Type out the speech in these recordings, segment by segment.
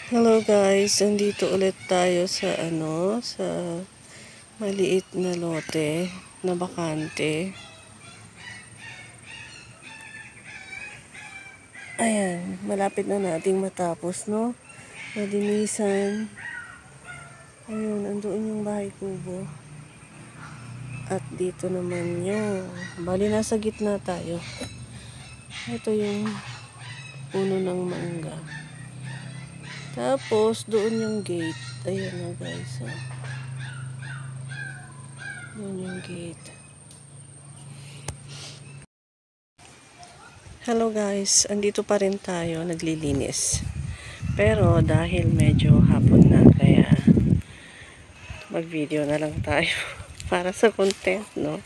Hello guys, andito ulit tayo sa sa maliit na lote na bakante. Ayan, malapit na nating matapos, no? Malinisan. Ayun, andoon yung bahay kubo. At dito naman yung, bali nasa gitna tayo. Ito yung puno ng mangga. Tapos, doon yung gate. Ayan na guys, oh. Doon yung gate. Hello guys, andito pa rin tayo, naglilinis. Pero dahil medyo hapon na, kaya mag-video na lang tayo para sa content, no?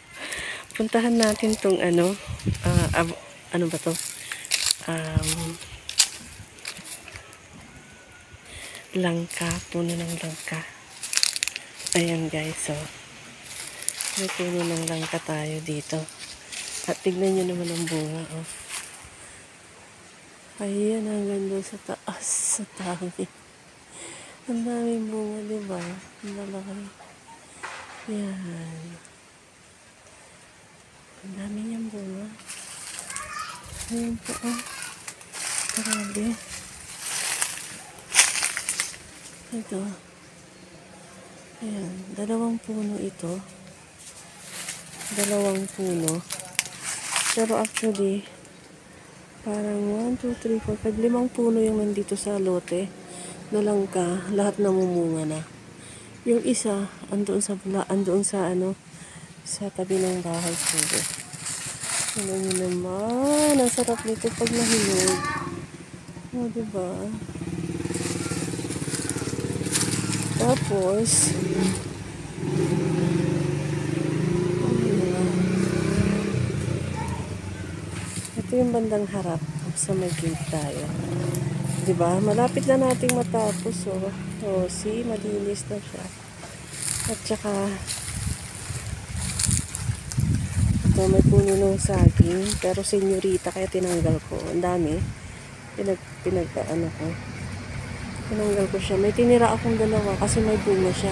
Puntahan natin tong ano ba to? Langka, puno ng langka. Ayan guys, so may puno ng langka tayo dito. At tignan nyo naman ang bunga, oh. Ayan, hanggang doon sa taas, sa tabi. Ang daming bunga, diba? Ang lalaki. Yan. Ang dami niyang bunga. Ayan po, oh. Grabe. Ito. Ayan, dalawang puno ito. Dalawang puno. Pero actually, parang 1, 2, 3, 4, 5, 5 puno yung nandito sa lote na langka, lahat namumunga na. Yung isa, andoon sa sa tabi ng bahay ko. Ano nyo naman, ang sarap nito pag nahinog. O, diba? Tapos, ito yung bandang harap sa may gate tayo. Diba? Malapit na nating matapos, oh. Oh, see, malinis na siya. At saka, ito, may puno ng saging. Pero senyorita, kaya tinanggal ko. Ang dami. Tinanggal ko siya. May tinira akong dalawa kasi may bunga siya.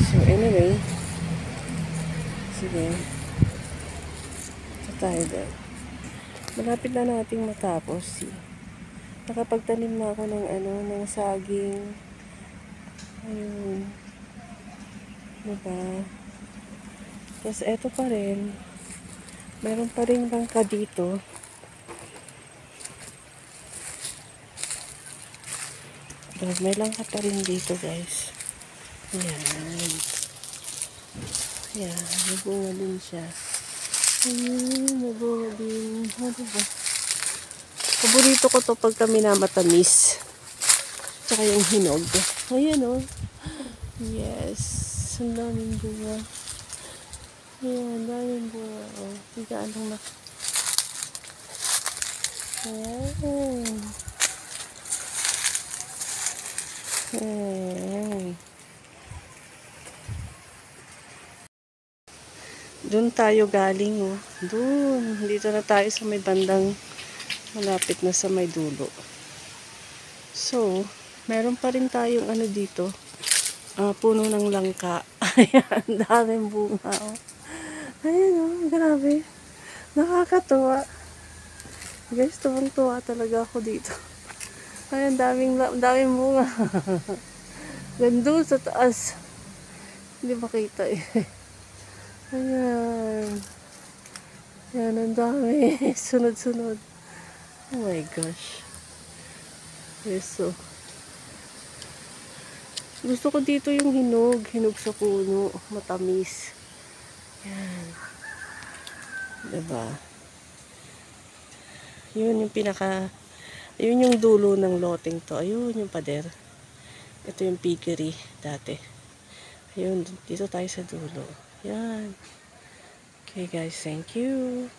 So, anyway. Sige. Ito tayo din. Malapit na nating matapos. See. Nakapagtanim na ako ng saging. Ayun. Diba? Tapos, eto pa rin. Meron pa rin langka dito. Tapos, may langka pa rin dito, guys. Ayan. Ayan. Nabunga din siya. Ayan. Nabunga din. Diba? Paborito ko to pag kami na matamis. Tsaka yung hinog. Ayan, oh. Yes. Ang daming bunga. Ayan, daming bunga. Oh, tigaan lang na. Ayan. Ayan. Doon tayo galing, oh. Doon. Dito na tayo sa may bandang malapit na sa may dulo. So, meron pa rin tayong dito. Puno ng langka. Ayan, daming bunga, oh. Ayan, oh, grabe. Nakakatuwa. Guys, tuwang-tuwa talaga ako dito. Ayan, daming bunga. Gandun sa taas. Hindi makita eh. Ayan. Ayan, ang dami. Sunod-sunod. Oh my gosh. Yes, so. Gusto ko dito yung hinog. Hinog sa puno. Matamis. Ayan. Diba? Yun yung yun yung dulo ng loteng to. Ayun yung pader. Ito yung piggery dati. Ayun, dito tayo sa dulo. Yan. Okay guys, thank you.